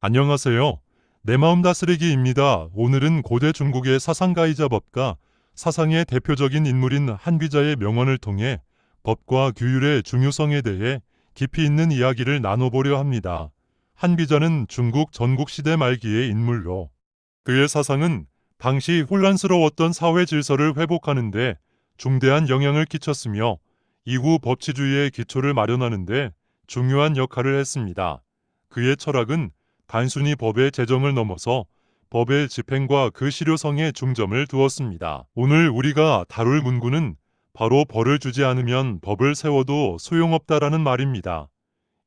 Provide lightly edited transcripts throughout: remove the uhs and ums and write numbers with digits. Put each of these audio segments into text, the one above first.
안녕하세요. 내 마음 다스리기입니다. 오늘은 고대 중국의 사상가이자 법가, 사상의 대표적인 인물인 한비자의 명언을 통해 법과 규율의 중요성에 대해 깊이 있는 이야기를 나눠보려 합니다. 한비자는 중국 전국시대 말기의 인물로 그의 사상은 당시 혼란스러웠던 사회 질서를 회복하는 데 중대한 영향을 끼쳤으며 이후 법치주의의 기초를 마련하는 데 중요한 역할을 했습니다. 그의 철학은 단순히 법의 제정을 넘어서 법의 집행과 그 실효성에 중점을 두었습니다. 오늘 우리가 다룰 문구는 바로 벌을 주지 않으면 법을 세워도 소용없다라는 말입니다.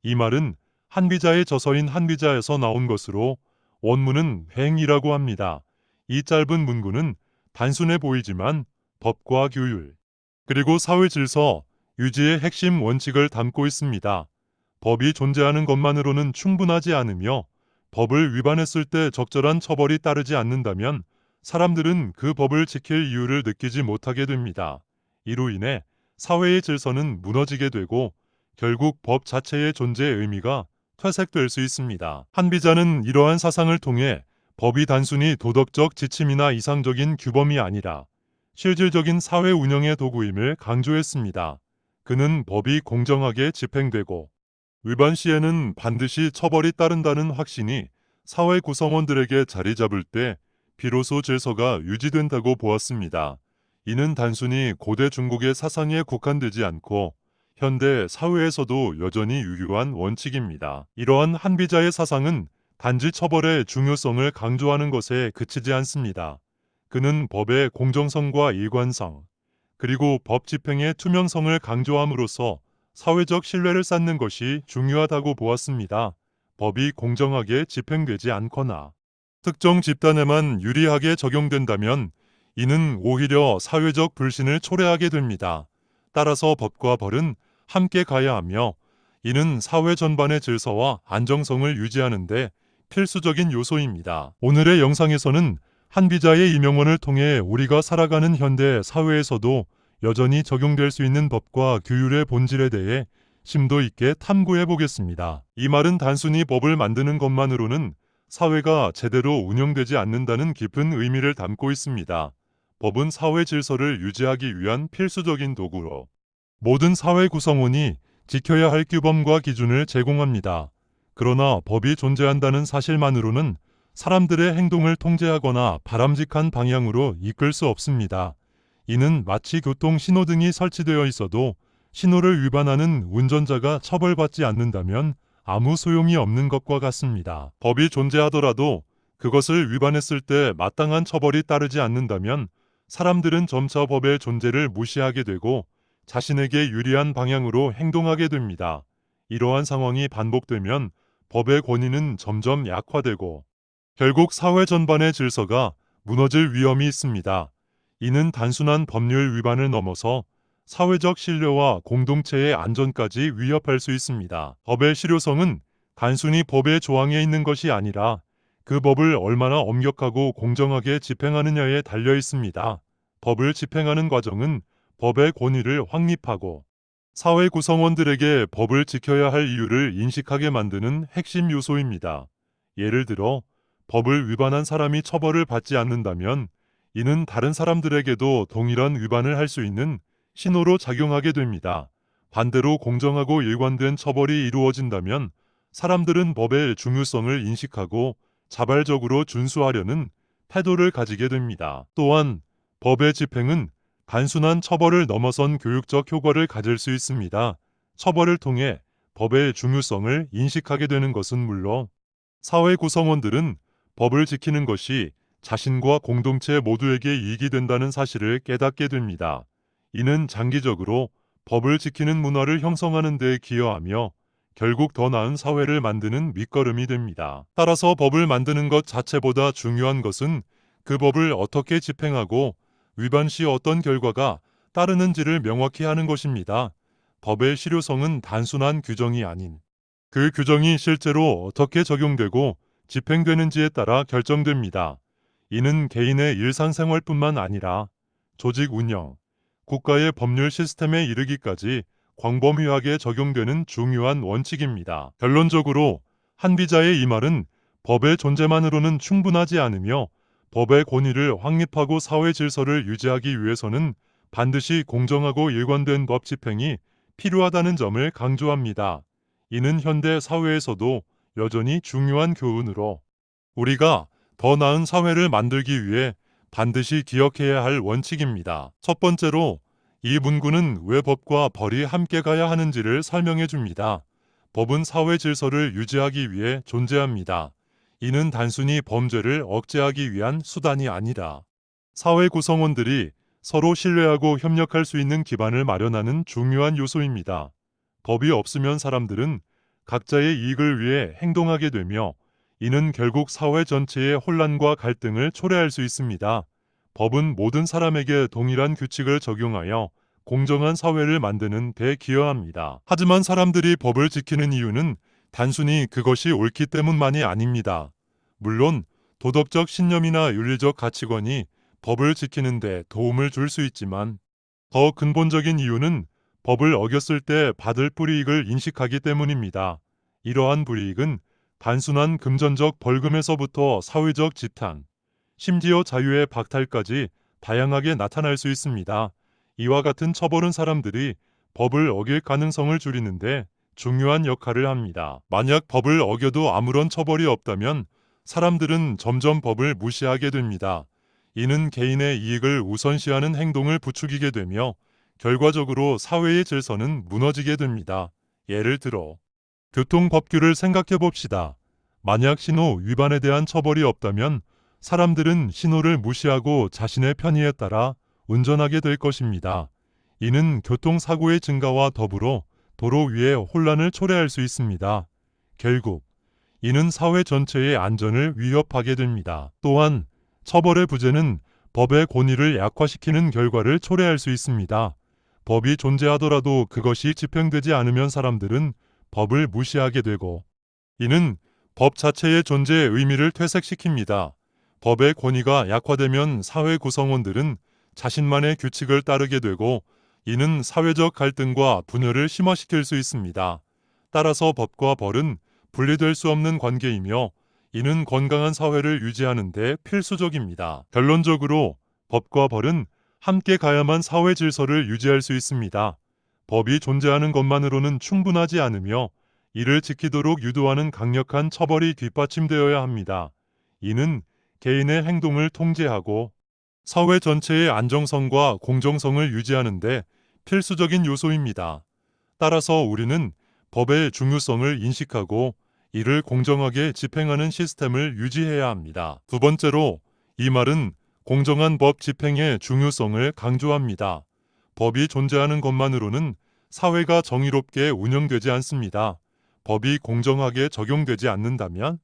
이 말은 한비자의 저서인 한비자에서 나온 것으로 원문은 횡이라고 합니다. 이 짧은 문구는 단순해 보이지만 법과 규율, 그리고 사회 질서, 유지의 핵심 원칙을 담고 있습니다. 법이 존재하는 것만으로는 충분하지 않으며 법을 위반했을 때 적절한 처벌이 따르지 않는다면 사람들은 그 법을 지킬 이유를 느끼지 못하게 됩니다. 이로 인해 사회의 질서는 무너지게 되고 결국 법 자체의 존재의 의미가 퇴색될 수 있습니다. 한비자는 이러한 사상을 통해 법이 단순히 도덕적 지침이나 이상적인 규범이 아니라 실질적인 사회 운영의 도구임을 강조했습니다. 그는 법이 공정하게 집행되고 위반 시에는 반드시 처벌이 따른다는 확신이 사회 구성원들에게 자리 잡을 때 비로소 질서가 유지된다고 보았습니다. 이는 단순히 고대 중국의 사상에 국한되지 않고 현대 사회에서도 여전히 유효한 원칙입니다. 이러한 한비자의 사상은 단지 처벌의 중요성을 강조하는 것에 그치지 않습니다. 그는 법의 공정성과 일관성, 그리고 법 집행의 투명성을 강조함으로써 사회적 신뢰를 쌓는 것이 중요하다고 보았습니다. 법이 공정하게 집행되지 않거나 특정 집단에만 유리하게 적용된다면 이는 오히려 사회적 불신을 초래하게 됩니다. 따라서 법과 벌은 함께 가야 하며 이는 사회 전반의 질서와 안정성을 유지하는 데 필수적인 요소입니다. 오늘의 영상에서는 한비자의 이명언을 통해 우리가 살아가는 현대 사회에서도 여전히 적용될 수 있는 법과 규율의 본질에 대해 심도 있게 탐구해 보겠습니다. 이 말은 단순히 법을 만드는 것만으로는 사회가 제대로 운영되지 않는다는 깊은 의미를 담고 있습니다. 법은 사회 질서를 유지하기 위한 필수적인 도구로 모든 사회 구성원이 지켜야 할 규범과 기준을 제공합니다. 그러나 법이 존재한다는 사실만으로는 사람들의 행동을 통제하거나 바람직한 방향으로 이끌 수 없습니다. 이는 마치 교통 신호등이 설치되어 있어도 신호를 위반하는 운전자가 처벌받지 않는다면 아무 소용이 없는 것과 같습니다. 법이 존재하더라도 그것을 위반했을 때 마땅한 처벌이 따르지 않는다면 사람들은 점차 법의 존재를 무시하게 되고 자신에게 유리한 방향으로 행동하게 됩니다. 이러한 상황이 반복되면 법의 권위는 점점 약화되고 결국 사회 전반의 질서가 무너질 위험이 있습니다. 이는 단순한 법률 위반을 넘어서 사회적 신뢰와 공동체의 안전까지 위협할 수 있습니다. 법의 실효성은 단순히 법의 조항에 있는 것이 아니라 그 법을 얼마나 엄격하고 공정하게 집행하느냐에 달려 있습니다. 법을 집행하는 과정은 법의 권위를 확립하고 사회 구성원들에게 법을 지켜야 할 이유를 인식하게 만드는 핵심 요소입니다. 예를 들어 법을 위반한 사람이 처벌을 받지 않는다면 이는 다른 사람들에게도 동일한 위반을 할 수 있는 신호로 작용하게 됩니다. 반대로 공정하고 일관된 처벌이 이루어진다면 사람들은 법의 중요성을 인식하고 자발적으로 준수하려는 태도를 가지게 됩니다. 또한 법의 집행은 단순한 처벌을 넘어선 교육적 효과를 가질 수 있습니다. 처벌을 통해 법의 중요성을 인식하게 되는 것은 물론 사회 구성원들은 법을 지키는 것이 자신과 공동체 모두에게 이익이 된다는 사실을 깨닫게 됩니다. 이는 장기적으로 법을 지키는 문화를 형성하는 데 기여하며 결국 더 나은 사회를 만드는 밑거름이 됩니다. 따라서 법을 만드는 것 자체보다 중요한 것은 그 법을 어떻게 집행하고 위반 시 어떤 결과가 따르는지를 명확히 하는 것입니다. 법의 실효성은 단순한 규정이 아닌 그 규정이 실제로 어떻게 적용되고 집행되는지에 따라 결정됩니다. 이는 개인의 일상생활뿐만 아니라 조직 운영, 국가의 법률 시스템에 이르기까지 광범위하게 적용되는 중요한 원칙입니다. 결론적으로 한비자의 이 말은 법의 존재만으로는 충분하지 않으며 법의 권위를 확립하고 사회 질서를 유지하기 위해서는 반드시 공정하고 일관된 법 집행이 필요하다는 점을 강조합니다. 이는 현대 사회에서도 여전히 중요한 교훈으로 우리가 더 나은 사회를 만들기 위해 반드시 기억해야 할 원칙입니다. 첫 번째로 이 문구는 왜 법과 벌이 함께 가야 하는지를 설명해 줍니다. 법은 사회 질서를 유지하기 위해 존재합니다. 이는 단순히 범죄를 억제하기 위한 수단이 아니라 사회 구성원들이 서로 신뢰하고 협력할 수 있는 기반을 마련하는 중요한 요소입니다. 법이 없으면 사람들은 각자의 이익을 위해 행동하게 되며 이는 결국 사회 전체의 혼란과 갈등을 초래할 수 있습니다. 법은 모든 사람에게 동일한 규칙을 적용하여 공정한 사회를 만드는 데 기여합니다. 하지만 사람들이 법을 지키는 이유는 단순히 그것이 옳기 때문만이 아닙니다. 물론 도덕적 신념이나 윤리적 가치관이 법을 지키는 데 도움을 줄 수 있지만 더 근본적인 이유는 법을 어겼을 때 받을 불이익을 인식하기 때문입니다. 이러한 불이익은 단순한 금전적 벌금에서부터 사회적 지탄, 심지어 자유의 박탈까지 다양하게 나타날 수 있습니다. 이와 같은 처벌은 사람들이 법을 어길 가능성을 줄이는데 중요한 역할을 합니다. 만약 법을 어겨도 아무런 처벌이 없다면 사람들은 점점 법을 무시하게 됩니다. 이는 개인의 이익을 우선시하는 행동을 부추기게 되며 결과적으로 사회의 질서는 무너지게 됩니다. 예를 들어 교통법규를 생각해 봅시다. 만약 신호 위반에 대한 처벌이 없다면 사람들은 신호를 무시하고 자신의 편의에 따라 운전하게 될 것입니다. 이는 교통사고의 증가와 더불어 도로 위에 혼란을 초래할 수 있습니다. 결국 이는 사회 전체의 안전을 위협하게 됩니다. 또한 처벌의 부재는 법의 권위를 약화시키는 결과를 초래할 수 있습니다. 법이 존재하더라도 그것이 집행되지 않으면 사람들은 법을 무시하게 되고 이는 법 자체의 존재의 의미를 퇴색시킵니다. 법의 권위가 약화되면 사회 구성원들은 자신만의 규칙을 따르게 되고 이는 사회적 갈등과 분열을 심화시킬 수 있습니다. 따라서 법과 벌은 분리될 수 없는 관계이며 이는 건강한 사회를 유지하는 데 필수적입니다. 결론적으로 법과 벌은 함께 가야만 사회 질서를 유지할 수 있습니다. 법이 존재하는 것만으로는 충분하지 않으며 이를 지키도록 유도하는 강력한 처벌이 뒷받침되어야 합니다. 이는 개인의 행동을 통제하고 사회 전체의 안정성과 공정성을 유지하는 데 필수적인 요소입니다. 따라서 우리는 법의 중요성을 인식하고 이를 공정하게 집행하는 시스템을 유지해야 합니다. 두 번째로 이 말은 공정한 법 집행의 중요성을 강조합니다. 법이 존재하는 것만으로는 사회가 정의롭게 운영되지 않습니다. 법이 공정하게 적용되지 않는다면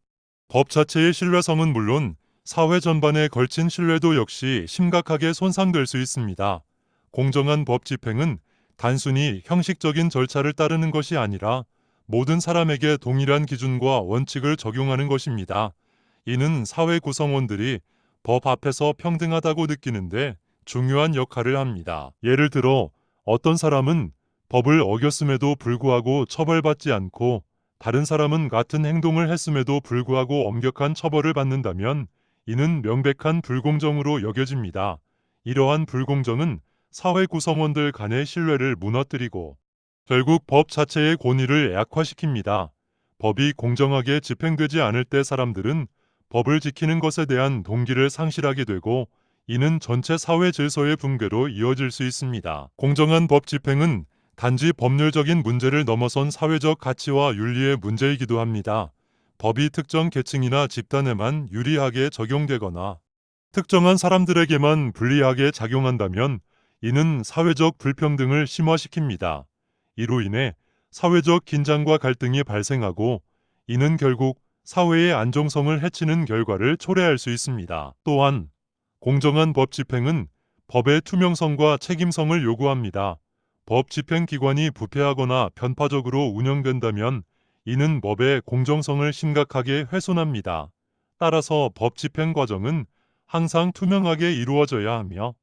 법 자체의 신뢰성은 물론 사회 전반에 걸친 신뢰도 역시 심각하게 손상될 수 있습니다. 공정한 법 집행은 단순히 형식적인 절차를 따르는 것이 아니라 모든 사람에게 동일한 기준과 원칙을 적용하는 것입니다. 이는 사회 구성원들이 법 앞에서 평등하다고 느끼는데 중요한 역할을 합니다. 예를 들어 어떤 사람은 법을 어겼음에도 불구하고 처벌받지 않고 다른 사람은 같은 행동을 했음에도 불구하고 엄격한 처벌을 받는다면 이는 명백한 불공정으로 여겨집니다. 이러한 불공정은 사회 구성원들 간의 신뢰를 무너뜨리고 결국 법 자체의 권위를 약화시킵니다. 법이 공정하게 집행되지 않을 때 사람들은 법을 지키는 것에 대한 동기를 상실하게 되고 이는 전체 사회 질서의 붕괴로 이어질 수 있습니다. 공정한 법 집행은 단지 법률적인 문제를 넘어선 사회적 가치와 윤리의 문제이기도 합니다. 법이 특정 계층이나 집단에만 유리하게 적용되거나 특정한 사람들에게만 불리하게 작용한다면 이는 사회적 불평등을 심화시킵니다. 이로 인해 사회적 긴장과 갈등이 발생하고 이는 결국 사회의 안정성을 해치는 결과를 초래할 수 있습니다. 또한 공정한 법 집행은 법의 투명성과 책임성을 요구합니다. 법 집행 기관이 부패하거나 편파적으로 운영된다면 이는 법의 공정성을 심각하게 훼손합니다. 따라서 법 집행 과정은 항상 투명하게 이루어져야 하며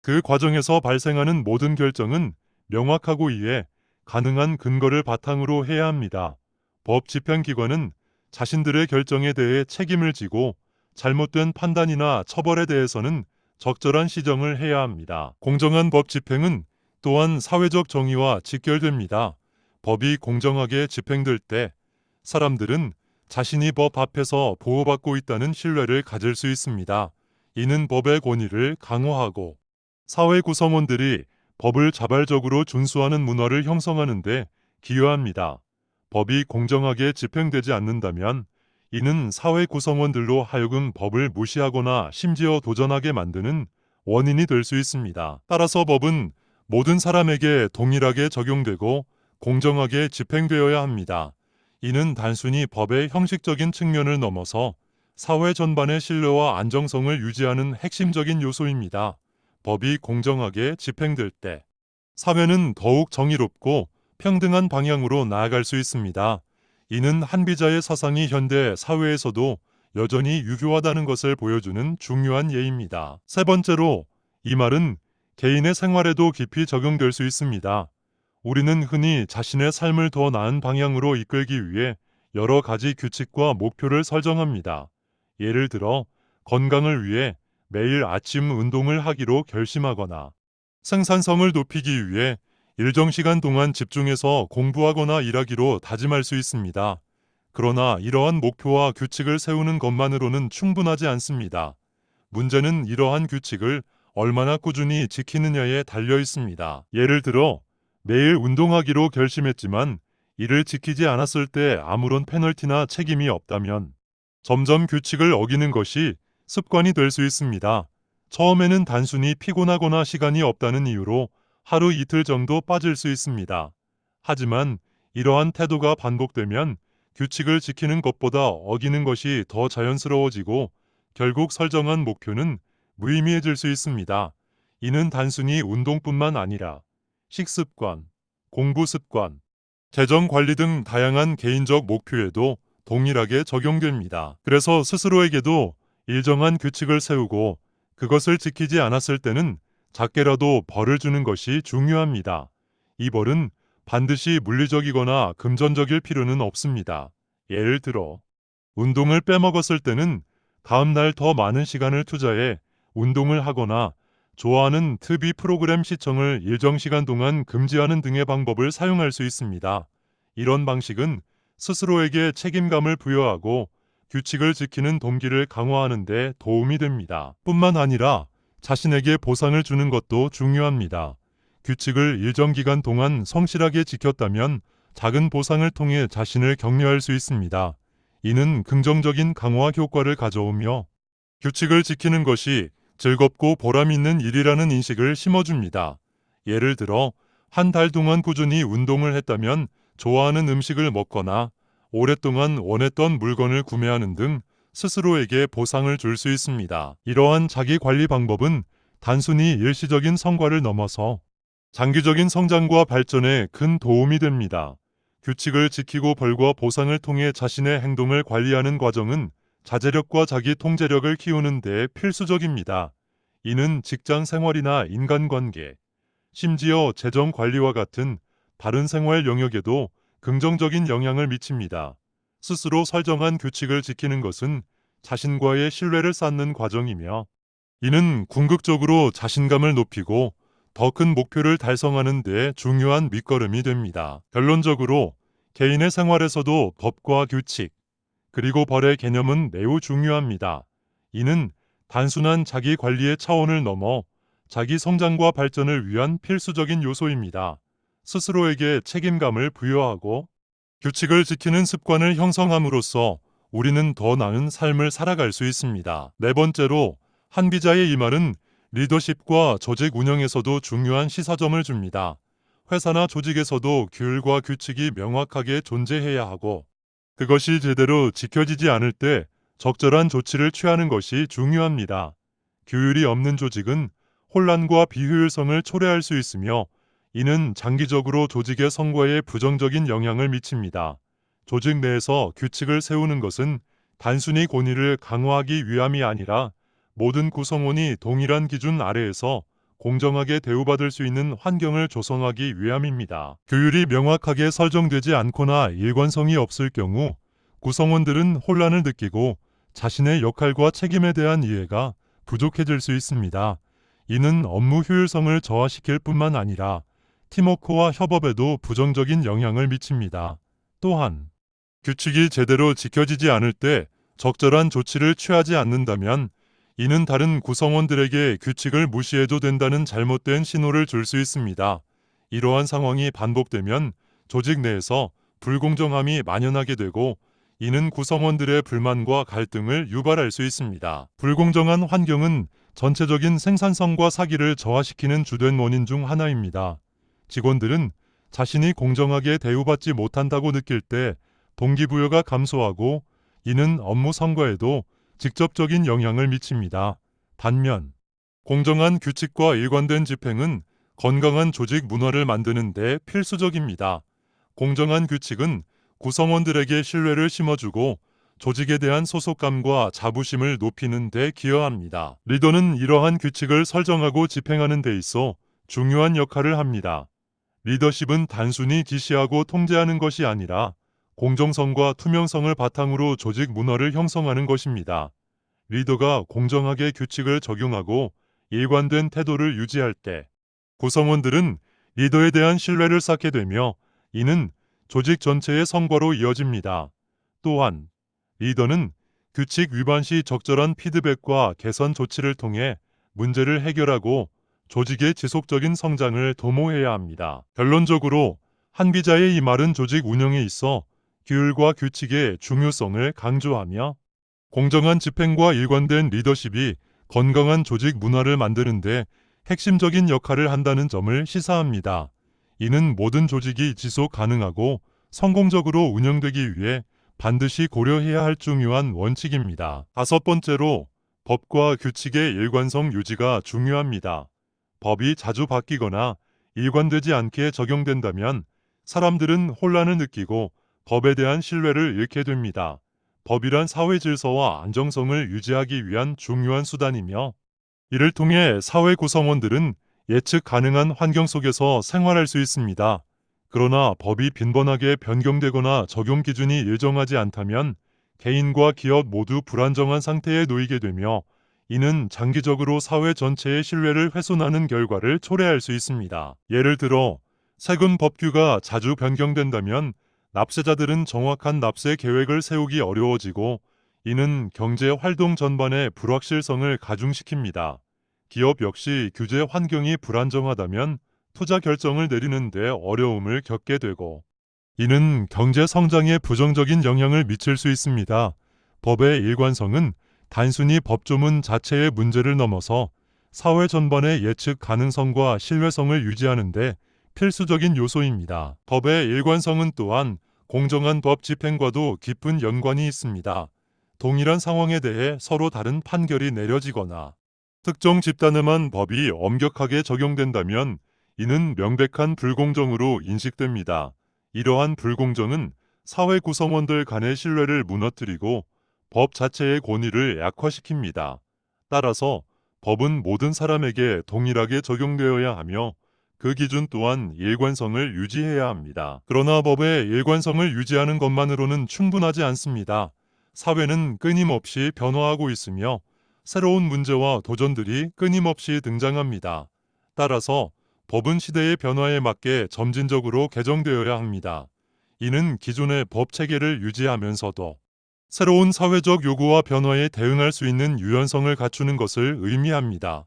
그 과정에서 발생하는 모든 결정은 명확하고 이해 가능한 근거를 바탕으로 해야 합니다. 법 집행 기관은 자신들의 결정에 대해 책임을 지고 잘못된 판단이나 처벌에 대해서는 적절한 시정을 해야 합니다. 공정한 법 집행은 또한 사회적 정의와 직결됩니다. 법이 공정하게 집행될 때 사람들은 자신이 법 앞에서 보호받고 있다는 신뢰를 가질 수 있습니다. 이는 법의 권위를 강화하고 사회 구성원들이 법을 자발적으로 준수하는 문화를 형성하는 데 기여합니다. 법이 공정하게 집행되지 않는다면 이는 사회 구성원들로 하여금 법을 무시하거나 심지어 도전하게 만드는 원인이 될 수 있습니다. 따라서 법은 모든 사람에게 동일하게 적용되고 공정하게 집행되어야 합니다. 이는 단순히 법의 형식적인 측면을 넘어서 사회 전반의 신뢰와 안정성을 유지하는 핵심적인 요소입니다. 법이 공정하게 집행될 때 사회는 더욱 정의롭고 평등한 방향으로 나아갈 수 있습니다. 이는 한비자의 사상이 현대 사회에서도 여전히 유효하다는 것을 보여주는 중요한 예입니다. 세 번째로, 이 말은 개인의 생활에도 깊이 적용될 수 있습니다. 우리는 흔히 자신의 삶을 더 나은 방향으로 이끌기 위해 여러 가지 규칙과 목표를 설정합니다. 예를 들어 건강을 위해 매일 아침 운동을 하기로 결심하거나 생산성을 높이기 위해 일정 시간 동안 집중해서 공부하거나 일하기로 다짐할 수 있습니다. 그러나 이러한 목표와 규칙을 세우는 것만으로는 충분하지 않습니다. 문제는 이러한 규칙을 얼마나 꾸준히 지키느냐에 달려 있습니다. 예를 들어 매일 운동하기로 결심했지만 이를 지키지 않았을 때 아무런 페널티나 책임이 없다면 점점 규칙을 어기는 것이 습관이 될 수 있습니다. 처음에는 단순히 피곤하거나 시간이 없다는 이유로 하루 이틀 정도 빠질 수 있습니다. 하지만 이러한 태도가 반복되면 규칙을 지키는 것보다 어기는 것이 더 자연스러워지고 결국 설정한 목표는 무의미해질 수 있습니다. 이는 단순히 운동뿐만 아니라 식습관, 공부 습관, 재정 관리 등 다양한 개인적 목표에도 동일하게 적용됩니다. 그래서 스스로에게도 일정한 규칙을 세우고 그것을 지키지 않았을 때는 작게라도 벌을 주는 것이 중요합니다. 이 벌은 반드시 물리적이거나 금전적일 필요는 없습니다. 예를 들어 운동을 빼먹었을 때는 다음 날 더 많은 시간을 투자해 운동을 하거나 좋아하는 TV 프로그램 시청을 일정 시간 동안 금지하는 등의 방법을 사용할 수 있습니다. 이런 방식은 스스로에게 책임감을 부여하고 규칙을 지키는 동기를 강화하는 데 도움이 됩니다. 뿐만 아니라 자신에게 보상을 주는 것도 중요합니다. 규칙을 일정 기간 동안 성실하게 지켰다면 작은 보상을 통해 자신을 격려할 수 있습니다. 이는 긍정적인 강화 효과를 가져오며 규칙을 지키는 것이 즐겁고 보람 있는 일이라는 인식을 심어줍니다. 예를 들어 한 달 동안 꾸준히 운동을 했다면 좋아하는 음식을 먹거나 오랫동안 원했던 물건을 구매하는 등 스스로에게 보상을 줄 수 있습니다. 이러한 자기 관리 방법은 단순히 일시적인 성과를 넘어서 장기적인 성장과 발전에 큰 도움이 됩니다. 규칙을 지키고 벌과 보상을 통해 자신의 행동을 관리하는 과정은 자제력과 자기 통제력을 키우는 데 필수적입니다. 이는 직장 생활이나 인간관계, 심지어 재정 관리와 같은 다른 생활 영역에도 긍정적인 영향을 미칩니다. 스스로 설정한 규칙을 지키는 것은 자신과의 신뢰를 쌓는 과정이며 이는 궁극적으로 자신감을 높이고 더 큰 목표를 달성하는 데 중요한 밑거름이 됩니다. 결론적으로 개인의 생활에서도 법과 규칙, 그리고 벌의 개념은 매우 중요합니다. 이는 단순한 자기 관리의 차원을 넘어 자기 성장과 발전을 위한 필수적인 요소입니다. 스스로에게 책임감을 부여하고 규칙을 지키는 습관을 형성함으로써 우리는 더 나은 삶을 살아갈 수 있습니다. 네 번째로, 한비자의 이 말은 리더십과 조직 운영에서도 중요한 시사점을 줍니다. 회사나 조직에서도 규율과 규칙이 명확하게 존재해야 하고 그것이 제대로 지켜지지 않을 때 적절한 조치를 취하는 것이 중요합니다. 규율이 없는 조직은 혼란과 비효율성을 초래할 수 있으며 이는 장기적으로 조직의 성과에 부정적인 영향을 미칩니다. 조직 내에서 규칙을 세우는 것은 단순히 권위를 강화하기 위함이 아니라 모든 구성원이 동일한 기준 아래에서 공정하게 대우받을 수 있는 환경을 조성하기 위함입니다. 규율이 명확하게 설정되지 않거나 일관성이 없을 경우 구성원들은 혼란을 느끼고 자신의 역할과 책임에 대한 이해가 부족해질 수 있습니다. 이는 업무 효율성을 저하시킬 뿐만 아니라 팀워크와 협업에도 부정적인 영향을 미칩니다. 또한 규칙이 제대로 지켜지지 않을 때 적절한 조치를 취하지 않는다면 이는 다른 구성원들에게 규칙을 무시해도 된다는 잘못된 신호를 줄 수 있습니다. 이러한 상황이 반복되면 조직 내에서 불공정함이 만연하게 되고 이는 구성원들의 불만과 갈등을 유발할 수 있습니다. 불공정한 환경은 전체적인 생산성과 사기를 저하시키는 주된 원인 중 하나입니다. 직원들은 자신이 공정하게 대우받지 못한다고 느낄 때 동기부여가 감소하고 이는 업무 성과에도 직접적인 영향을 미칩니다. 반면 공정한 규칙과 일관된 집행은 건강한 조직 문화를 만드는 데 필수적입니다. 공정한 규칙은 구성원들에게 신뢰를 심어주고 조직에 대한 소속감과 자부심을 높이는 데 기여합니다. 리더는 이러한 규칙을 설정하고 집행하는 데 있어 중요한 역할을 합니다. 리더십은 단순히 지시하고 통제하는 것이 아니라 공정성과 투명성을 바탕으로 조직 문화를 형성하는 것입니다. 리더가 공정하게 규칙을 적용하고 일관된 태도를 유지할 때 구성원들은 리더에 대한 신뢰를 쌓게 되며 이는 조직 전체의 성과로 이어집니다. 또한 리더는 규칙 위반 시 적절한 피드백과 개선 조치를 통해 문제를 해결하고 조직의 지속적인 성장을 도모해야 합니다. 결론적으로 한 기자의 이 말은 조직 운영에 있어 규율과 규칙의 중요성을 강조하며 공정한 집행과 일관된 리더십이 건강한 조직 문화를 만드는데 핵심적인 역할을 한다는 점을 시사합니다. 이는 모든 조직이 지속 가능하고 성공적으로 운영되기 위해 반드시 고려해야 할 중요한 원칙입니다. 다섯 번째로 법과 규칙의 일관성 유지가 중요합니다. 법이 자주 바뀌거나 일관되지 않게 적용된다면 사람들은 혼란을 느끼고 법에 대한 신뢰를 잃게 됩니다. 법이란 사회 질서와 안정성을 유지하기 위한 중요한 수단이며 이를 통해 사회 구성원들은 예측 가능한 환경 속에서 생활할 수 있습니다. 그러나 법이 빈번하게 변경되거나 적용 기준이 일정하지 않다면 개인과 기업 모두 불안정한 상태에 놓이게 되며 이는 장기적으로 사회 전체의 신뢰를 훼손하는 결과를 초래할 수 있습니다. 예를 들어 세금 법규가 자주 변경된다면 납세자들은 정확한 납세 계획을 세우기 어려워지고 이는 경제 활동 전반의 불확실성을 가중시킵니다. 기업 역시 규제 환경이 불안정하다면 투자 결정을 내리는 데 어려움을 겪게 되고 이는 경제 성장에 부정적인 영향을 미칠 수 있습니다. 법의 일관성은 단순히 법조문 자체의 문제를 넘어서 사회 전반의 예측 가능성과 신뢰성을 유지하는 데 필수적인 요소입니다. 법의 일관성은 또한 공정한 법 집행과도 깊은 연관이 있습니다. 동일한 상황에 대해 서로 다른 판결이 내려지거나 특정 집단에만 법이 엄격하게 적용된다면 이는 명백한 불공정으로 인식됩니다. 이러한 불공정은 사회 구성원들 간의 신뢰를 무너뜨리고 법 자체의 권위를 약화시킵니다. 따라서 법은 모든 사람에게 동일하게 적용되어야 하며 그 기준 또한 일관성을 유지해야 합니다. 그러나 법의 일관성을 유지하는 것만으로는 충분하지 않습니다. 사회는 끊임없이 변화하고 있으며 새로운 문제와 도전들이 끊임없이 등장합니다. 따라서 법은 시대의 변화에 맞게 점진적으로 개정되어야 합니다. 이는 기존의 법 체계를 유지하면서도 새로운 사회적 요구와 변화에 대응할 수 있는 유연성을 갖추는 것을 의미합니다.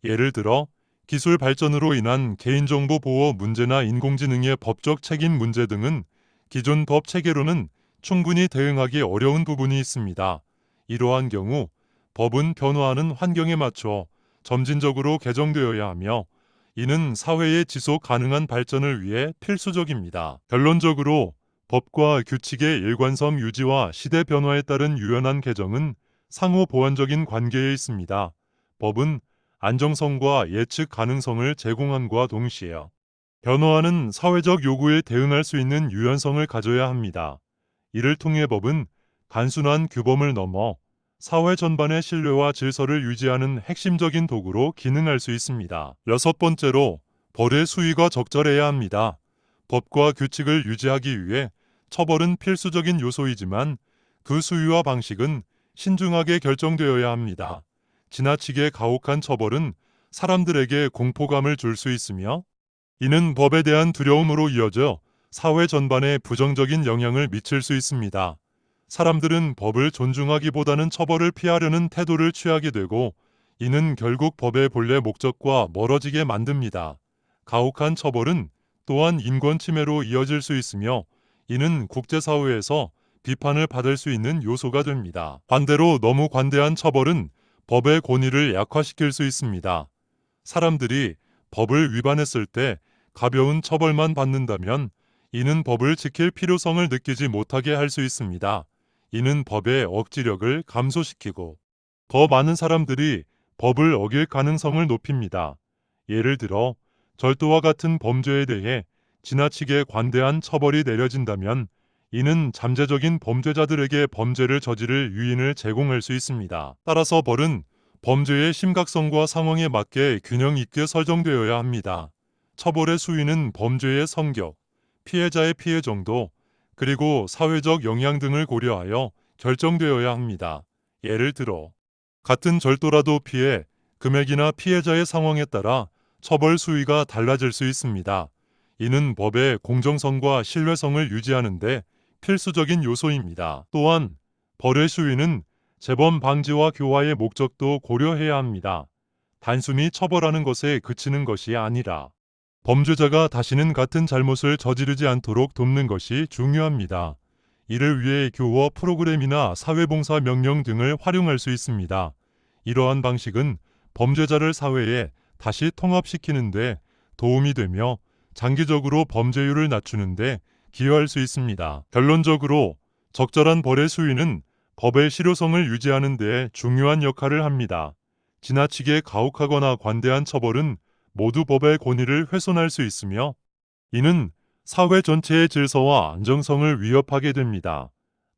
예를 들어 기술 발전으로 인한 개인정보 보호 문제나 인공지능의 법적 책임 문제 등은 기존 법 체계로는 충분히 대응하기 어려운 부분이 있습니다. 이러한 경우 법은 변화하는 환경에 맞춰 점진적으로 개정되어야 하며 이는 사회의 지속 가능한 발전을 위해 필수적입니다. 결론적으로 법과 규칙의 일관성 유지와 시대 변화에 따른 유연한 개정은 상호 보완적인 관계에 있습니다. 법은 안정성과 예측 가능성을 제공함과 동시에 변화하는 사회적 요구에 대응할 수 있는 유연성을 가져야 합니다. 이를 통해 법은 단순한 규범을 넘어 사회 전반의 신뢰와 질서를 유지하는 핵심적인 도구로 기능할 수 있습니다. 여섯 번째로 벌의 수위가 적절해야 합니다. 법과 규칙을 유지하기 위해 처벌은 필수적인 요소이지만 그 수위와 방식은 신중하게 결정되어야 합니다. 지나치게 가혹한 처벌은 사람들에게 공포감을 줄 수 있으며 이는 법에 대한 두려움으로 이어져 사회 전반에 부정적인 영향을 미칠 수 있습니다. 사람들은 법을 존중하기보다는 처벌을 피하려는 태도를 취하게 되고 이는 결국 법의 본래 목적과 멀어지게 만듭니다. 가혹한 처벌은 또한 인권 침해로 이어질 수 있으며 이는 국제사회에서 비판을 받을 수 있는 요소가 됩니다. 반대로 너무 관대한 처벌은 법의 권위를 약화시킬 수 있습니다. 사람들이 법을 위반했을 때 가벼운 처벌만 받는다면 이는 법을 지킬 필요성을 느끼지 못하게 할 수 있습니다. 이는 법의 억지력을 감소시키고 더 많은 사람들이 법을 어길 가능성을 높입니다. 예를 들어 절도와 같은 범죄에 대해 지나치게 관대한 처벌이 내려진다면 이는 잠재적인 범죄자들에게 범죄를 저지를 유인을 제공할 수 있습니다. 따라서 벌은 범죄의 심각성과 상황에 맞게 균형 있게 설정되어야 합니다. 처벌의 수위는 범죄의 성격, 피해자의 피해 정도, 그리고 사회적 영향 등을 고려하여 결정되어야 합니다. 예를 들어 같은 절도라도 피해 금액이나 피해자의 상황에 따라 처벌 수위가 달라질 수 있습니다. 이는 법의 공정성과 신뢰성을 유지하는 데 필수적인 요소입니다. 또한 벌의 수위는 재범 방지와 교화의 목적도 고려해야 합니다. 단순히 처벌하는 것에 그치는 것이 아니라 범죄자가 다시는 같은 잘못을 저지르지 않도록 돕는 것이 중요합니다. 이를 위해 교화 프로그램이나 사회봉사 명령 등을 활용할 수 있습니다. 이러한 방식은 범죄자를 사회에 다시 통합시키는 데 도움이 되며 장기적으로 범죄율을 낮추는 데 기여할 수 있습니다. 결론적으로 적절한 벌의 수위는 법의 실효성을 유지하는 데 중요한 역할을 합니다. 지나치게 가혹하거나 관대한 처벌은 모두 법의 권위를 훼손할 수 있으며 이는 사회 전체의 질서와 안정성을 위협하게 됩니다.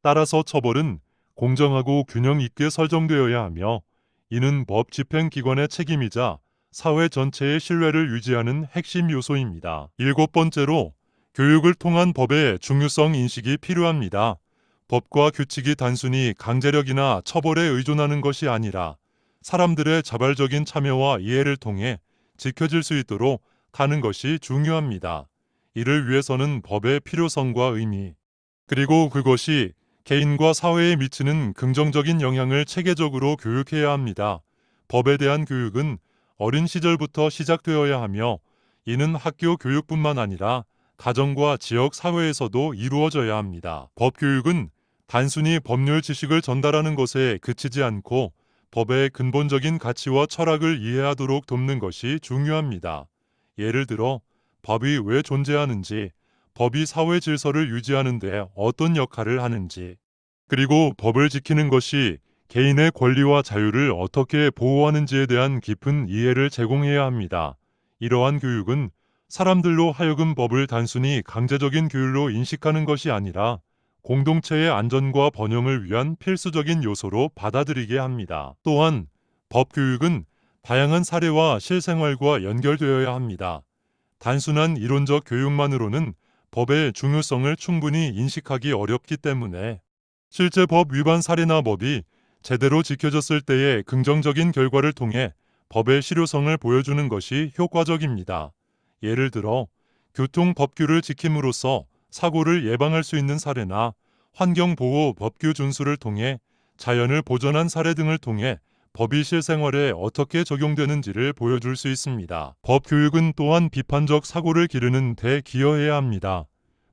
따라서 처벌은 공정하고 균형 있게 설정되어야 하며 이는 법 집행기관의 책임이자 사회 전체의 신뢰를 유지하는 핵심 요소입니다. 7번째로 교육을 통한 법의 중요성 인식이 필요합니다. 법과 규칙이 단순히 강제력이나 처벌에 의존하는 것이 아니라 사람들의 자발적인 참여와 이해를 통해 지켜질 수 있도록 하는 것이 중요합니다. 이를 위해서는 법의 필요성과 의미, 그리고 그것이 개인과 사회에 미치는 긍정적인 영향을 체계적으로 교육해야 합니다. 법에 대한 교육은 어린 시절부터 시작되어야 하며 이는 학교 교육뿐만 아니라 가정과 지역 사회에서도 이루어져야 합니다. 법 교육은 단순히 법률 지식을 전달하는 것에 그치지 않고 법의 근본적인 가치와 철학을 이해하도록 돕는 것이 중요합니다. 예를 들어 법이 왜 존재하는지, 법이 사회 질서를 유지하는 데 어떤 역할을 하는지, 그리고 법을 지키는 것이 개인의 권리와 자유를 어떻게 보호하는지에 대한 깊은 이해를 제공해야 합니다. 이러한 교육은 사람들로 하여금 법을 단순히 강제적인 규율로 인식하는 것이 아니라 공동체의 안전과 번영을 위한 필수적인 요소로 받아들이게 합니다. 또한 법 교육은 다양한 사례와 실생활과 연결되어야 합니다. 단순한 이론적 교육만으로는 법의 중요성을 충분히 인식하기 어렵기 때문에 실제 법 위반 사례나 법이 제대로 지켜졌을 때의 긍정적인 결과를 통해 법의 실효성을 보여주는 것이 효과적입니다. 예를 들어 교통 법규를 지킴으로써 사고를 예방할 수 있는 사례나 환경보호 법규 준수를 통해 자연을 보존한 사례 등을 통해 법이 실생활에 어떻게 적용되는지를 보여줄 수 있습니다. 법 교육은 또한 비판적 사고를 기르는 데 기여해야 합니다.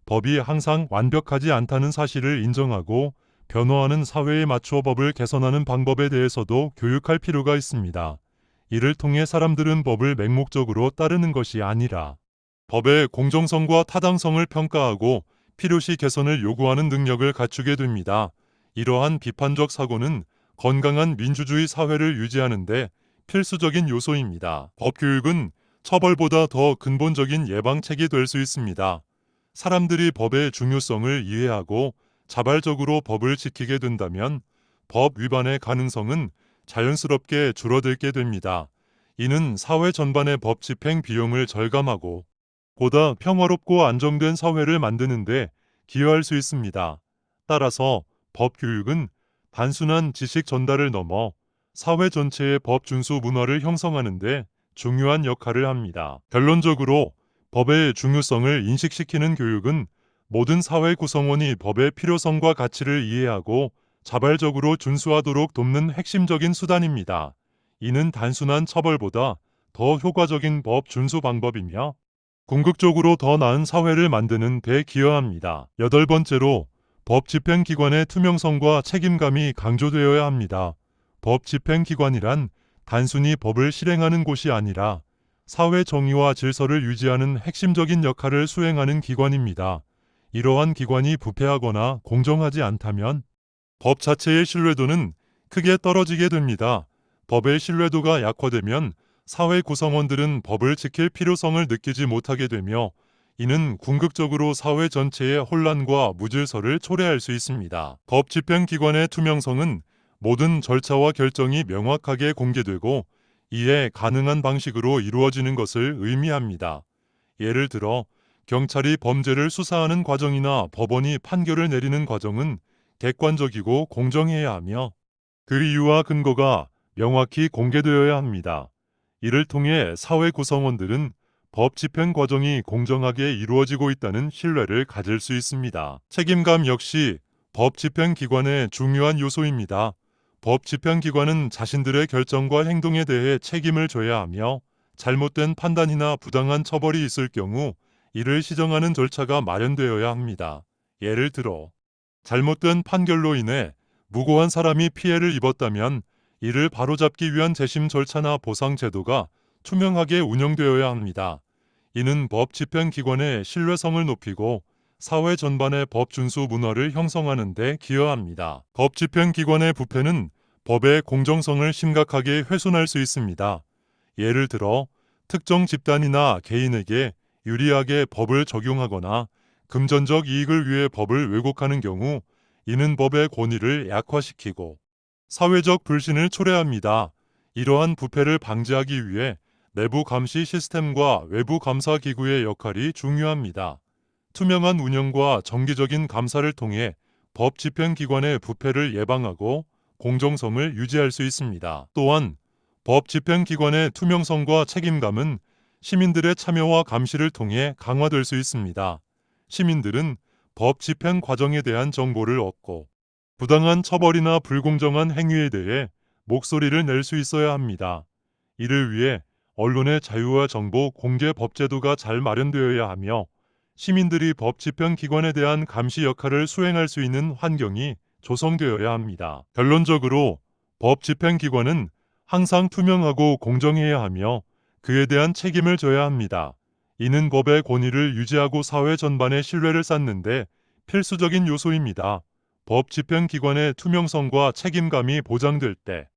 법이 항상 완벽하지 않다는 사실을 인정하고 변화하는 사회에 맞춰 법을 개선하는 방법에 대해서도 교육할 필요가 있습니다. 이를 통해 사람들은 법을 맹목적으로 따르는 것이 아니라 법의 공정성과 타당성을 평가하고 필요시 개선을 요구하는 능력을 갖추게 됩니다. 이러한 비판적 사고는 건강한 민주주의 사회를 유지하는 데 필수적인 요소입니다. 법 교육은 처벌보다 더 근본적인 예방책이 될 수 있습니다. 사람들이 법의 중요성을 이해하고 자발적으로 법을 지키게 된다면 법 위반의 가능성은 자연스럽게 줄어들게 됩니다. 이는 사회 전반의 법 집행 비용을 절감하고 보다 평화롭고 안정된 사회를 만드는 데 기여할 수 있습니다. 따라서 법 교육은 단순한 지식 전달을 넘어 사회 전체의 법 준수 문화를 형성하는 데 중요한 역할을 합니다. 결론적으로 법의 중요성을 인식시키는 교육은 모든 사회 구성원이 법의 필요성과 가치를 이해하고 자발적으로 준수하도록 돕는 핵심적인 수단입니다. 이는 단순한 처벌보다 더 효과적인 법 준수 방법이며 궁극적으로 더 나은 사회를 만드는 데 기여합니다. 여덟 번째로 법 집행기관의 투명성과 책임감이 강조되어야 합니다. 법 집행기관이란 단순히 법을 실행하는 곳이 아니라 사회 정의와 질서를 유지하는 핵심적인 역할을 수행하는 기관입니다. 이러한 기관이 부패하거나 공정하지 않다면 법 자체의 신뢰도는 크게 떨어지게 됩니다. 법의 신뢰도가 약화되면 사회 구성원들은 법을 지킬 필요성을 느끼지 못하게 되며 이는 궁극적으로 사회 전체의 혼란과 무질서를 초래할 수 있습니다. 법 집행기관의 투명성은 모든 절차와 결정이 명확하게 공개되고 이에 가능한 방식으로 이루어지는 것을 의미합니다. 예를 들어 경찰이 범죄를 수사하는 과정이나 법원이 판결을 내리는 과정은 객관적이고 공정해야 하며 그 이유와 근거가 명확히 공개되어야 합니다. 이를 통해 사회 구성원들은 법 집행 과정이 공정하게 이루어지고 있다는 신뢰를 가질 수 있습니다. 책임감 역시 법 집행 기관의 중요한 요소입니다. 법 집행 기관은 자신들의 결정과 행동에 대해 책임을 져야 하며 잘못된 판단이나 부당한 처벌이 있을 경우 이를 시정하는 절차가 마련되어야 합니다. 예를 들어 잘못된 판결로 인해 무고한 사람이 피해를 입었다면 이를 바로잡기 위한 재심 절차나 보상 제도가 투명하게 운영되어야 합니다. 이는 법 집행 기관의 신뢰성을 높이고 사회 전반의 법 준수 문화를 형성하는 데 기여합니다. 법 집행 기관의 부패는 법의 공정성을 심각하게 훼손할 수 있습니다. 예를 들어 특정 집단이나 개인에게 유리하게 법을 적용하거나 금전적 이익을 위해 법을 왜곡하는 경우 이는 법의 권위를 약화시키고 사회적 불신을 초래합니다. 이러한 부패를 방지하기 위해 내부 감시 시스템과 외부 감사 기구의 역할이 중요합니다. 투명한 운영과 정기적인 감사를 통해 법 집행 기관의 부패를 예방하고 공정성을 유지할 수 있습니다. 또한 법 집행 기관의 투명성과 책임감은 시민들의 참여와 감시를 통해 강화될 수 있습니다. 시민들은 법 집행 과정에 대한 정보를 얻고 부당한 처벌이나 불공정한 행위에 대해 목소리를 낼 수 있어야 합니다. 이를 위해 언론의 자유와 정보 공개 법 제도가 잘 마련되어야 하며 시민들이 법 집행 기관에 대한 감시 역할을 수행할 수 있는 환경이 조성되어야 합니다. 결론적으로 법 집행 기관은 항상 투명하고 공정해야 하며 그에 대한 책임을 져야 합니다. 이는 법의 권위를 유지하고 사회 전반의 신뢰를 쌓는데 필수적인 요소입니다. 법 집행 기관의 투명성과 책임감이 보장될 때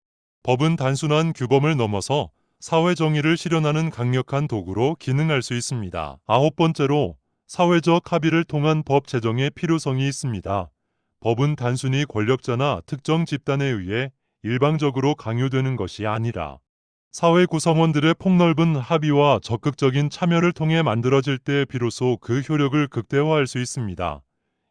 법은 단순한 규범을 넘어서 사회 정의를 실현하는 강력한 도구로 기능할 수 있습니다. 아홉 번째로 사회적 합의를 통한 법 제정의 필요성이 있습니다. 법은 단순히 권력자나 특정 집단에 의해 일방적으로 강요되는 것이 아니라 사회 구성원들의 폭넓은 합의와 적극적인 참여를 통해 만들어질 때 비로소 그 효력을 극대화할 수 있습니다.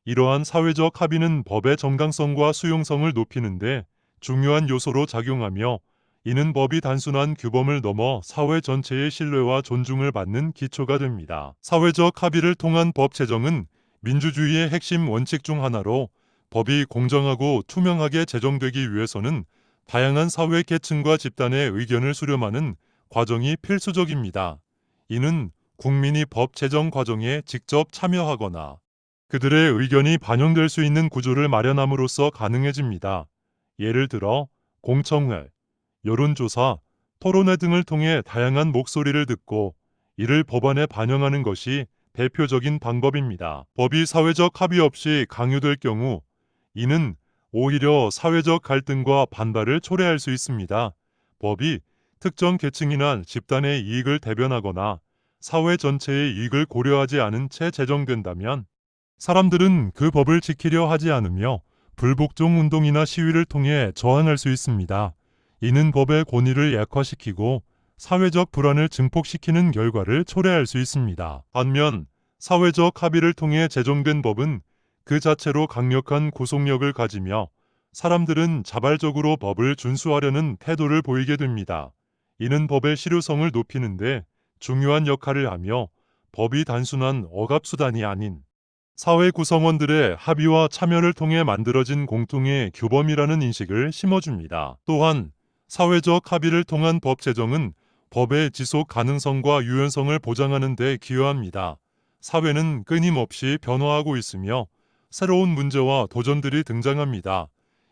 이러한 사회적 합의는 법의 정당성과 수용성을 높이는데 중요한 요소로 작용하며 이는 법이 단순한 규범을 넘어 사회 전체의 신뢰와 존중을 받는 기초가 됩니다. 사회적 합의를 통한 법 제정은 민주주의의 핵심 원칙 중 하나로 법이 공정하고 투명하게 제정되기 위해서는 다양한 사회 계층과 집단의 의견을 수렴하는 과정이 필수적입니다. 이는 국민이 법 제정 과정에 직접 참여하거나 그들의 의견이 반영될 수 있는 구조를 마련함으로써 가능해집니다. 예를 들어 공청회, 여론조사, 토론회 등을 통해 다양한 목소리를 듣고 이를 법안에 반영하는 것이 대표적인 방법입니다. 법이 사회적 합의 없이 강요될 경우 이는 오히려 사회적 갈등과 반발을 초래할 수 있습니다. 법이 특정 계층이나 집단의 이익을 대변하거나 사회 전체의 이익을 고려하지 않은 채 제정된다면 사람들은 그 법을 지키려 하지 않으며 불복종 운동이나 시위를 통해 저항할 수 있습니다. 이는 법의 권위를 약화시키고 사회적 불안을 증폭시키는 결과를 초래할 수 있습니다. 반면 사회적 합의를 통해 제정된 법은 그 자체로 강력한 구속력을 가지며 사람들은 자발적으로 법을 준수하려는 태도를 보이게 됩니다. 이는 법의 실효성을 높이는데 중요한 역할을 하며 법이 단순한 억압수단이 아닌 사회 구성원들의 합의와 참여를 통해 만들어진 공통의 규범이라는 인식을 심어줍니다. 또한 사회적 합의를 통한 법 제정은 법의 지속 가능성과 유연성을 보장하는 데 기여합니다. 사회는 끊임없이 변화하고 있으며 새로운 문제와 도전들이 등장합니다.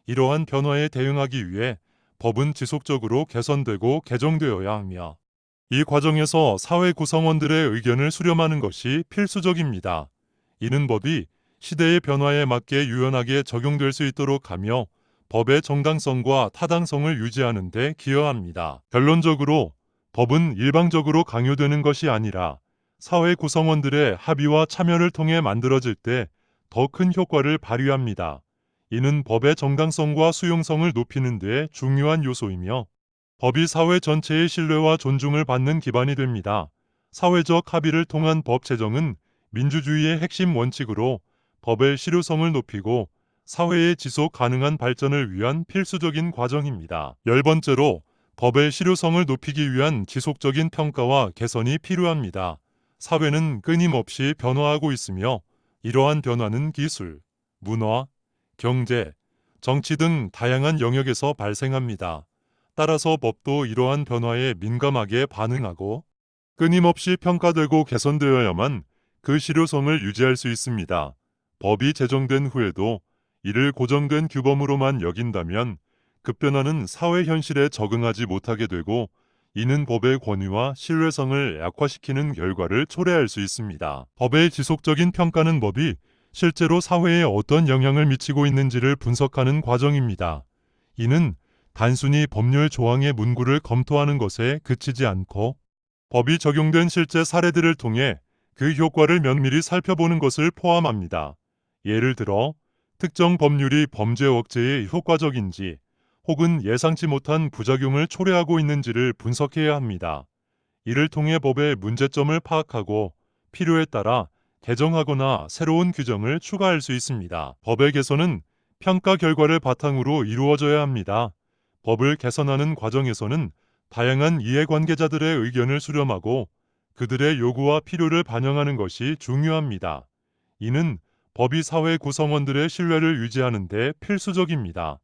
이러한 변화에 대응하기 위해 법은 지속적으로 개선되고 개정되어야 하며 이 과정에서 사회 구성원들의 의견을 수렴하는 것이 필수적입니다. 이는 법이 시대의 변화에 맞게 유연하게 적용될 수 있도록 하며 법의 정당성과 타당성을 유지하는 데 기여합니다. 결론적으로 법은 일방적으로 강요되는 것이 아니라 사회 구성원들의 합의와 참여를 통해 만들어질 때 더 큰 효과를 발휘합니다. 이는 법의 정당성과 수용성을 높이는 데 중요한 요소이며 법이 사회 전체의 신뢰와 존중을 받는 기반이 됩니다. 사회적 합의를 통한 법 제정은 민주주의의 핵심 원칙으로 법의 실효성을 높이고 사회의 지속 가능한 발전을 위한 필수적인 과정입니다. 10번째로 법의 실효성을 높이기 위한 지속적인 평가와 개선이 필요합니다. 사회는 끊임없이 변화하고 있으며 이러한 변화는 기술, 문화, 경제, 정치 등 다양한 영역에서 발생합니다. 따라서 법도 이러한 변화에 민감하게 반응하고 끊임없이 평가되고 개선되어야만 그 실효성을 유지할 수 있습니다. 법이 제정된 후에도 이를 고정된 규범으로만 여긴다면 급변하는 사회 현실에 적응하지 못하게 되고 이는 법의 권위와 신뢰성을 약화시키는 결과를 초래할 수 있습니다. 법의 지속적인 평가는 법이 실제로 사회에 어떤 영향을 미치고 있는지를 분석하는 과정입니다. 이는 단순히 법률 조항의 문구를 검토하는 것에 그치지 않고 법이 적용된 실제 사례들을 통해 그 효과를 면밀히 살펴보는 것을 포함합니다. 예를 들어 특정 법률이 범죄 억제에 효과적인지 혹은 예상치 못한 부작용을 초래하고 있는지를 분석해야 합니다. 이를 통해 법의 문제점을 파악하고 필요에 따라 개정하거나 새로운 규정을 추가할 수 있습니다. 법의 개선은 평가 결과를 바탕으로 이루어져야 합니다. 법을 개선하는 과정에서는 다양한 이해관계자들의 의견을 수렴하고 그들의 요구와 필요를 반영하는 것이 중요합니다. 이는 법이 사회 구성원들의 신뢰를 유지하는 데 필수적입니다.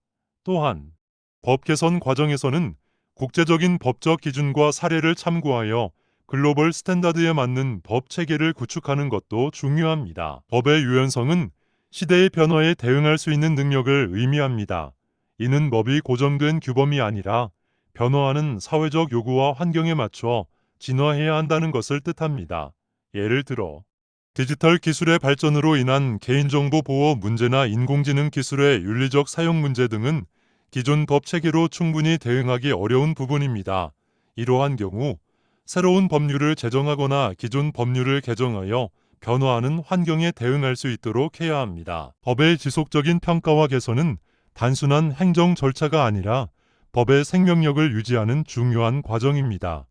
또한 법 개선 과정에서는 국제적인 법적 기준과 사례를 참고하여 글로벌 스탠다드에 맞는 법 체계를 구축하는 것도 중요합니다. 법의 유연성은 시대의 변화에 대응할 수 있는 능력을 의미합니다. 이는 법이 고정된 규범이 아니라 변화하는 사회적 요구와 환경에 맞춰 진화해야 한다는 것을 뜻합니다. 예를 들어 디지털 기술의 발전으로 인한 개인정보 보호 문제나 인공지능 기술의 윤리적 사용 문제 등은 기존 법 체계로 충분히 대응하기 어려운 부분입니다. 이러한 경우 새로운 법률을 제정하거나 기존 법률을 개정하여 변화하는 환경에 대응할 수 있도록 해야 합니다. 법의 지속적인 평가와 개선은 단순한 행정 절차가 아니라 법의 생명력을 유지하는 중요한 과정입니다.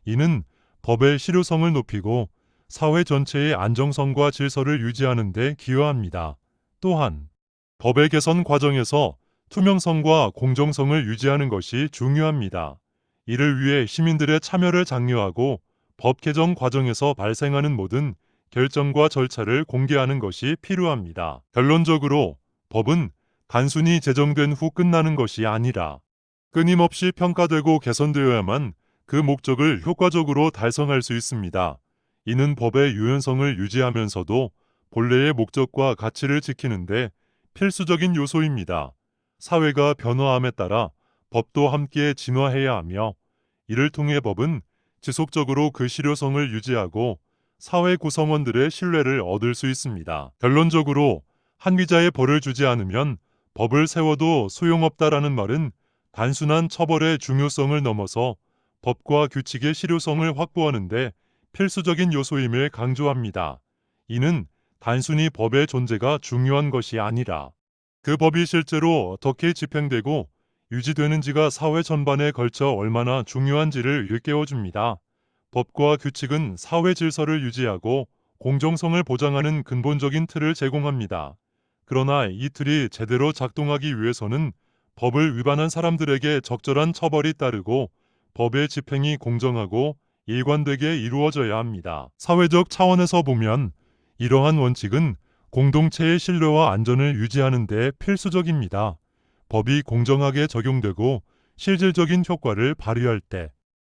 이는 법의 실효성을 높이고 사회 전체의 안정성과 질서를 유지하는 데 기여합니다. 또한 법의 개선 과정에서 투명성과 공정성을 유지하는 것이 중요합니다. 이를 위해 시민들의 참여를 장려하고 법 개정 과정에서 발생하는 모든 결정과 절차를 공개하는 것이 필요합니다. 결론적으로 법은 단순히 제정된 후 끝나는 것이 아니라 끊임없이 평가되고 개선되어야만 그 목적을 효과적으로 달성할 수 있습니다. 이는 법의 유연성을 유지하면서도 본래의 목적과 가치를 지키는데 필수적인 요소입니다. 사회가 변화함에 따라 법도 함께 진화해야 하며 이를 통해 법은 지속적으로 그 실효성을 유지하고 사회 구성원들의 신뢰를 얻을 수 있습니다. 결론적으로 한귀자의 벌을 주지 않으면 법을 세워도 소용없다라는 말은 단순한 처벌의 중요성을 넘어서 법과 규칙의 실효성을 확보하는데 필수적인 요소임을 강조합니다. 이는 단순히 법의 존재가 중요한 것이 아니라 그 법이 실제로 어떻게 집행되고 유지되는지가 사회 전반에 걸쳐 얼마나 중요한지를 일깨워줍니다. 법과 규칙은 사회 질서를 유지하고 공정성을 보장하는 근본적인 틀을 제공합니다. 그러나 이 틀이 제대로 작동하기 위해서는 법을 위반한 사람들에게 적절한 처벌이 따르고 법의 집행이 공정하고 일관되게 이루어져야 합니다. 사회적 차원에서 보면 이러한 원칙은 공동체의 신뢰와 안전을 유지하는 데 필수적입니다. 법이 공정하게 적용되고 실질적인 효과를 발휘할 때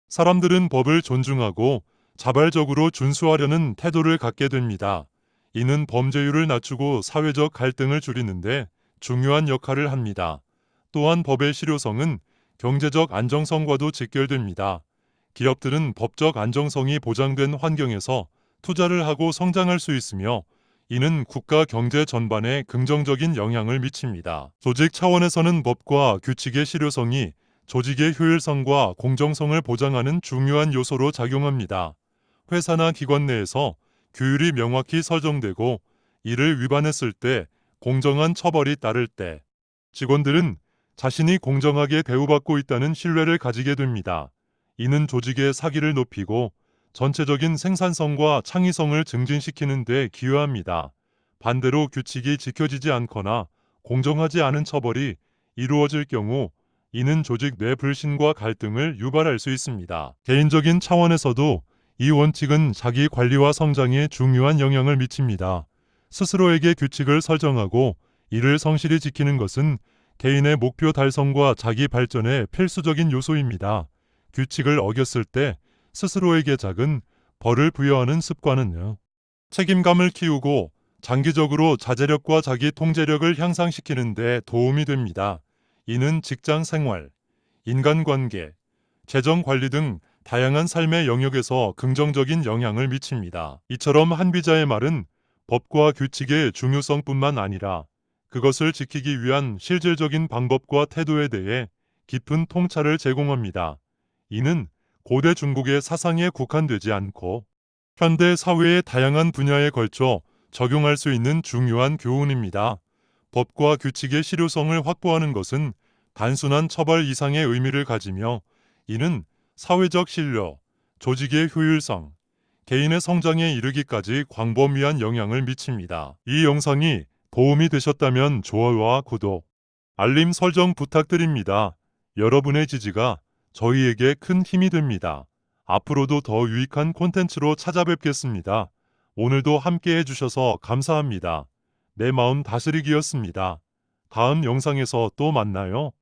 사람들은 법을 존중하고 자발적으로 준수하려는 태도를 갖게 됩니다. 이는 범죄율을 낮추고 사회적 갈등을 줄이는데 중요한 역할을 합니다. 또한 법의 실효성은 경제적 안정성과도 직결됩니다. 기업들은 법적 안정성이 보장된 환경에서 투자를 하고 성장할 수 있으며 이는 국가 경제 전반에 긍정적인 영향을 미칩니다. 조직 차원에서는 법과 규칙의 실효성이 조직의 효율성과 공정성을 보장하는 중요한 요소로 작용합니다. 회사나 기관 내에서 규율이 명확히 설정되고 이를 위반했을 때 공정한 처벌이 따를 때 직원들은 자신이 공정하게 대우받고 있다는 신뢰를 가지게 됩니다. 이는 조직의 사기를 높이고 전체적인 생산성과 창의성을 증진시키는 데 기여합니다. 반대로 규칙이 지켜지지 않거나 공정하지 않은 처벌이 이루어질 경우 이는 조직 내 불신과 갈등을 유발할 수 있습니다. 개인적인 차원에서도 이 원칙은 자기 관리와 성장에 중요한 영향을 미칩니다. 스스로에게 규칙을 설정하고 이를 성실히 지키는 것은 개인의 목표 달성과 자기 발전의 필수적인 요소입니다. 규칙을 어겼을 때 스스로에게 작은 벌을 부여하는 습관은 책임감을 키우고 장기적으로 자제력과 자기 통제력을 향상시키는 데 도움이 됩니다. 이는 직장 생활, 인간관계, 재정 관리 등 다양한 삶의 영역에서 긍정적인 영향을 미칩니다. 이처럼 한비자의 말은 법과 규칙의 중요성뿐만 아니라 그것을 지키기 위한 실질적인 방법과 태도에 대해 깊은 통찰을 제공합니다. 이는 고대 중국의 사상에 국한되지 않고 현대 사회의 다양한 분야에 걸쳐 적용할 수 있는 중요한 교훈입니다. 법과 규칙의 실효성을 확보하는 것은 단순한 처벌 이상의 의미를 가지며 이는 사회적 신뢰, 조직의 효율성, 개인의 성장에 이르기까지 광범위한 영향을 미칩니다. 이 영상이 도움이 되셨다면 좋아요와 구독, 알림 설정 부탁드립니다. 여러분의 지지가 저희에게 큰 힘이 됩니다. 앞으로도 더 유익한 콘텐츠로 찾아뵙겠습니다. 오늘도 함께 해주셔서 감사합니다. 내 마음 다스리기였습니다. 다음 영상에서 또 만나요.